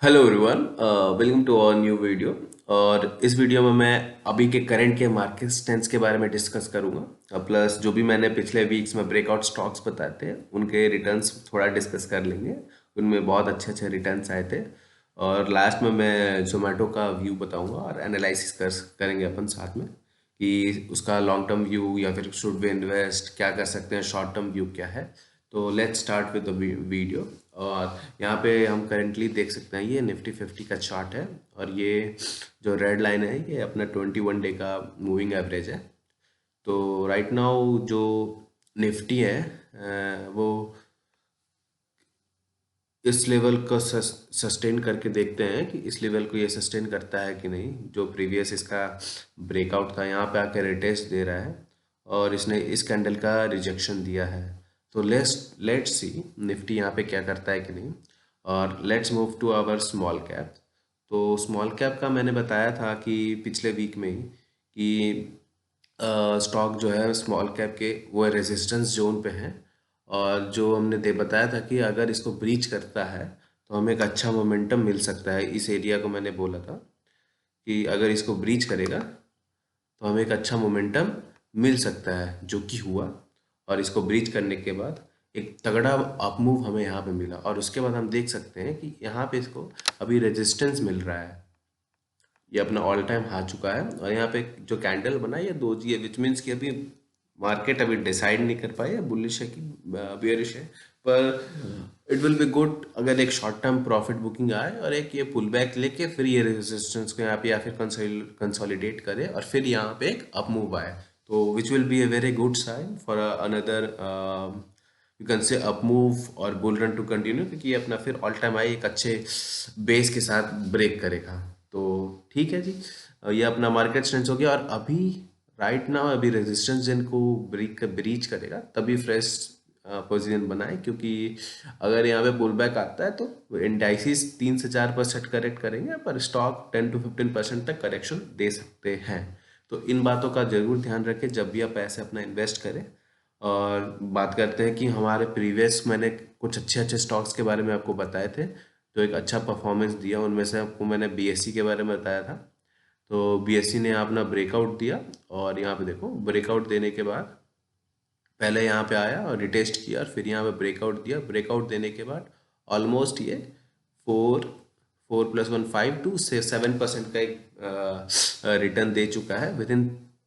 Hello everyone, welcome to our new video. और इस video में मैं अभी के करंट के मार्केट स्टैंड्स के बारे में डिस्कस करूंगा, प्लस जो भी मैंने पिछले वीक्स में ब्रेकआउट स्टॉक्स बताए थे उनके रिटर्न्स थोड़ा डिस्कस कर लेंगे। उनमें बहुत अच्छे अच्छे रिटर्न्स आए थे। और लास्ट में मैं जोमेटो का व्यू बताऊंगा और एनालिसिस करेंगे अपन साथ में कि उसका लॉन्ग टर्म व्यू या फिर शुड वी इन्वेस्ट, क्या कर सकते हैं, शॉर्ट टर्म व्यू क्या है। तो let's start with the video. और यहाँ पे हम करेंटली देख सकते हैं ये निफ्टी 50 का चार्ट है। और ये जो रेड लाइन है ये अपना 21 डे का मूविंग एवरेज है। तो राइट नाउ जो निफ्टी है वो इस लेवल को सस्टेन करके देखते हैं कि इस लेवल को ये सस्टेन करता है कि नहीं। जो प्रीवियस इसका ब्रेकआउट था यहाँ पे आके रिटेस्ट दे रहा है और इसने इस कैंडल का रिजेक्शन दिया है। तो लेट्स सी निफ्टी यहाँ पे क्या करता है कि नहीं। और let's move to our small cap. तो स्मॉल कैप का मैंने बताया था कि पिछले वीक में ही कि स्टॉक जो है स्मॉल कैप के वो रेजिस्टेंस जोन पे हैं। और जो हमने दे बताया था कि अगर इसको ब्रीच करता है तो हमें एक अच्छा मोमेंटम मिल सकता है। इस एरिया को मैंने बोला था कि अगर इसको ब्रीच करेगा तो हमें एक अच्छा मोमेंटम मिल सकता है, जो कि हुआ। और इसको ब्रीच करने के बाद एक तगड़ा अप मूव हमें यहाँ पे मिला। और उसके बाद हम देख सकते हैं कि यहाँ पे इसको अभी रेजिस्टेंस मिल रहा है। ये अपना ऑल टाइम हाई चुका है और यहाँ पे जो कैंडल बना है ये दोजी है, विच मीन्स कि अभी मार्केट अभी डिसाइड नहीं कर पाई है बुलिश है कि बेयरिश है। पर इट विल बी गुड अगर एक शॉर्ट टर्म प्रॉफिट बुकिंग आए और एक ये पुल बैक लेके फिर ये रेजिस्टेंस को यहाँ पे या फिर कंसोलिडेट करे और फिर यहाँ पे एक अप मूव आए। तो which will be a very good sign for another you can say up move और बुल रन टू कंटिन्यू, क्योंकि ये अपना फिर ऑल टाइम हाई एक अच्छे बेस के साथ ब्रेक करेगा। तो ठीक है जी। ये अपना मार्केट स्ट्रेंथ हो गया। और अभी राइट नाउ अभी रेजिस्टेंस जिनको ब्रीच करेगा तभी फ्रेश पोजीशन बनाए, क्योंकि अगर यहाँ पे पुल बैक आता है तो इंडाइसिस 3 से 4% करेक्ट करेंगे पर स्टॉक 10 to 15% तक करेक्शन दे सकते हैं। तो इन बातों का जरूर ध्यान रखें जब भी आप पैसे अपना इन्वेस्ट करें। और बात करते हैं कि हमारे प्रीवियस मैंने कुछ अच्छे अच्छे स्टॉक्स के बारे में आपको बताए थे जो एक अच्छा परफॉर्मेंस दिया। उनमें से आपको मैंने बीएससी के बारे में बताया था। तो बीएससी ने अपना ब्रेकआउट दिया और यहाँ पे देखो ब्रेकआउट देने के बाद पहले यहाँ पे आया और रिटेस्ट किया और फिर यहाँ पे ब्रेकआउट दिया। ब्रेकआउट देने के बाद ऑलमोस्ट ये 4+1 5 to 7% का एक रिटर्न दे चुका है विद इन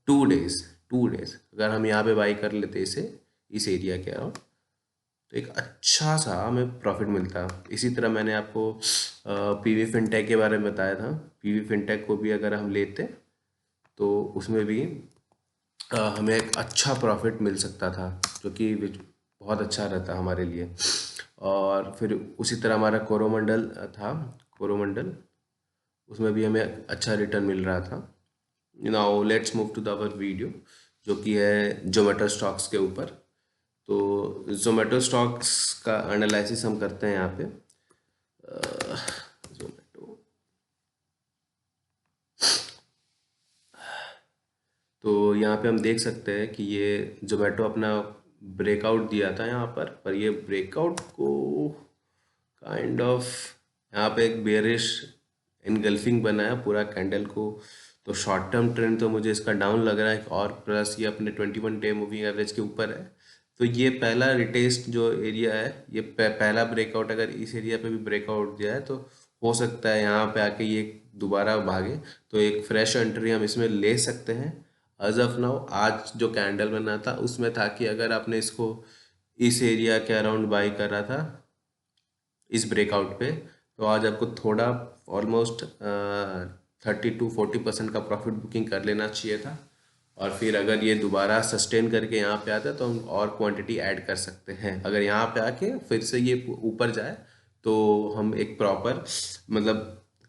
2 डेज। 2 डेज अगर हम यहाँ पे बाई कर लेते इसे इस एरिया के अराउंड तो एक अच्छा सा हमें प्रॉफिट मिलता। इसी तरह मैंने आपको पीवी फिनटेक के बारे में बताया था। पीवी फिनटेक को भी अगर हम लेते तो उसमें भी हमें एक अच्छा प्रॉफिट मिल सकता था, जो कि बहुत अच्छा रहता हमारे लिए। और फिर उसी तरह हमारा कोरोमंडल था। कोरोमंडल उसमें भी हमें अच्छा रिटर्न मिल रहा था। Now let's move to the our video जो कि है जोमेटो स्टॉक्स के ऊपर। तो जोमेटो स्टॉक्स का एनालिसिस हम करते हैं यहाँ पे। जोमेटो तो यहाँ पे हम देख सकते हैं कि ये जोमेटो अपना ब्रेकआउट दिया था यहाँ पर ये ब्रेकआउट को काइंड ऑफ यहाँ पे एक बेरिश इनगल्फिंग बनाया पूरा कैंडल को। तो शॉर्ट टर्म ट्रेंड तो मुझे इसका डाउन लग रहा है और प्लस ये अपने 21 डे मूविंग एवरेज के ऊपर है। तो ये पहला रिटेस्ट जो एरिया है ये पहला ब्रेकआउट अगर इस एरिया पे भी ब्रेकआउट दिया है तो हो सकता है यहाँ पे आके ये दोबारा भागे। तो एक फ्रेश एंट्री हम इसमें ले सकते हैं। एज ऑफ नाउ आज जो कैंडल बना था उसमें था कि अगर आपने इसको इस एरिया के अराउंड बाई करा था इस ब्रेकआउट पे तो आज आपको थोड़ा ऑलमोस्ट 30 to 40% का प्रॉफिट बुकिंग कर लेना चाहिए था। और फिर अगर ये दोबारा सस्टेन करके यहाँ पे आता है तो हम और क्वांटिटी ऐड कर सकते हैं। अगर यहाँ पे आके फिर से ये ऊपर जाए तो हम एक प्रॉपर मतलब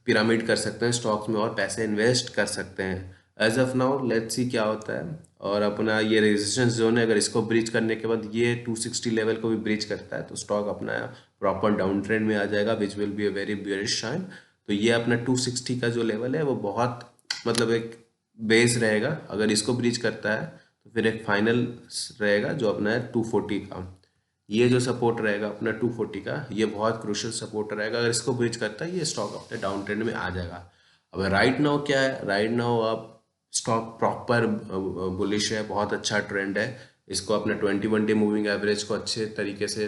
पिरामिड कर सकते हैं स्टॉक्स में और पैसे इन्वेस्ट कर सकते हैं। As of now let's see क्या होता है। और अपना ये रेजिस्टेंस जोन है, अगर इसको ब्रीच करने के बाद ये 260 लेवल को भी ब्रीच करता है तो स्टॉक अपना प्रॉपर डाउन ट्रेंड में आ जाएगा which will be a very bearish sign. तो ये अपना 260 का जो लेवल है वो बहुत मतलब एक बेस रहेगा। अगर इसको ब्रीच करता है तो फिर एक फाइनल रहेगा जो अपना है 240 का। ये जो सपोर्ट रहेगा अपना 240 का, ये बहुत क्रूशियल सपोर्ट रहेगा। अगर इसको ब्रीच करता है ये स्टॉक अपने डाउन ट्रेंड में आ जाएगा। अब राइट नाउ क्या है, राइट नाउ आप स्टॉक प्रॉपर बुलिश है, बहुत अच्छा ट्रेंड है। इसको अपने 21 डे मूविंग एवरेज को अच्छे तरीके से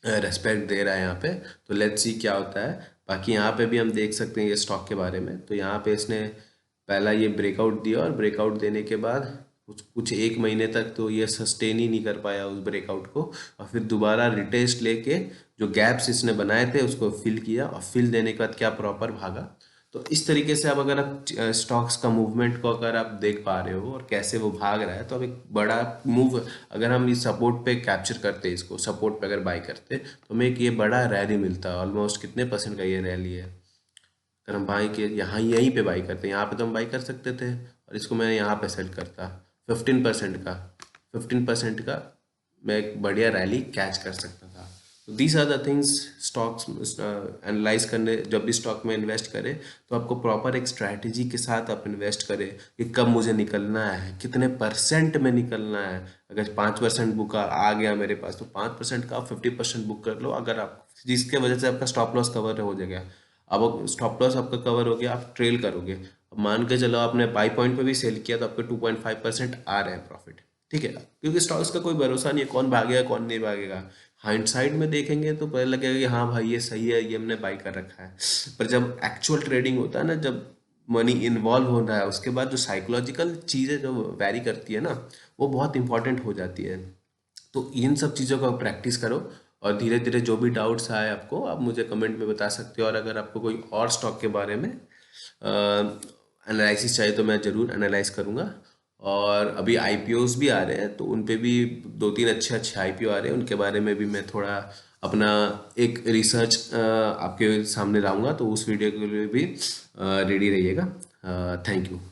रेस्पेक्ट दे रहा है यहाँ पे। तो लेट्स सी क्या होता है। बाकी यहाँ पे भी हम देख सकते हैं ये स्टॉक के बारे में। तो यहाँ पे इसने पहला ये ब्रेकआउट दिया और ब्रेकआउट देने के बाद कुछ कुछ एक महीने तक तो ये सस्टेन ही नहीं कर पाया उस ब्रेकआउट को, और फिर दोबारा रिटेस्ट लेके जो गैप्स इसने बनाए थे उसको फिल किया, और फिल देने के बाद क्या प्रॉपर भागा। तो इस तरीके से अब अगर आप स्टॉक्स का मूवमेंट को अगर आप देख पा रहे हो और कैसे वो भाग रहा है, तो अब एक बड़ा मूव अगर हम इस सपोर्ट पे कैप्चर करते, इसको सपोर्ट पे अगर बाई करते, तो हमें एक ये बड़ा रैली मिलता है। ऑलमोस्ट कितने % का ये रैली है, अगर हम बाई के यहाँ यहीं पे बाई करते, यहाँ पे तो हम बाई कर सकते थे, और इसको मैं यहाँ पे सेल करता 15% का, 15% का मैं एक बढ़िया रैली कैच कर सकता था। तो these are the things stocks analyse करने, जब भी स्टॉक में इन्वेस्ट करें तो आपको प्रॉपर एक स्ट्रैटेजी के साथ आप इन्वेस्ट करें कि कब मुझे निकलना है, कितने % में निकलना है। अगर 5% बुक आ गया मेरे पास, तो 5% का आप 50% बुक कर लो, अगर आप जिसके वजह से आपका स्टॉप लॉस कवर हो जाएगा। अब स्टॉप लॉस आपका कवर हो गया, आप ट्रेल करोगे। अब मान के चलो आपने बाई पॉइंट पे भी सेल किया तो आपके 2.5% आ रहे हैं प्रॉफिट, ठीक है। क्योंकि स्टॉक्स का कोई भरोसा नहीं है, कौन भागेगा कौन नहीं भागेगा। हाइंडसाइड में देखेंगे तो पता लगेगा कि हाँ भाई ये सही है, ये हमने बाई कर रखा है। पर जब एक्चुअल ट्रेडिंग होता है ना, जब मनी इन्वॉल्व हो रहा है, उसके बाद जो साइकोलॉजिकल चीज़ें जो वैरी करती है ना, वो बहुत इंपॉर्टेंट हो जाती है। तो इन सब चीज़ों का प्रैक्टिस करो, और धीरे धीरे जो भी डाउट्स आए आपको, आप मुझे कमेंट में बता सकते हो। और अगर आपको कोई और स्टॉक के बारे में एनालिसिस चाहिए तो मैं ज़रूर एनालाइज करूँगा। और अभी आईपीओस भी आ रहे हैं, तो उन पे भी 2-3 अच्छे अच्छे आईपीओ आ रहे हैं, उनके बारे में भी मैं थोड़ा अपना एक रिसर्च आपके सामने लाऊंगा। तो उस वीडियो के लिए भी रेडी रहिएगा। Thank you.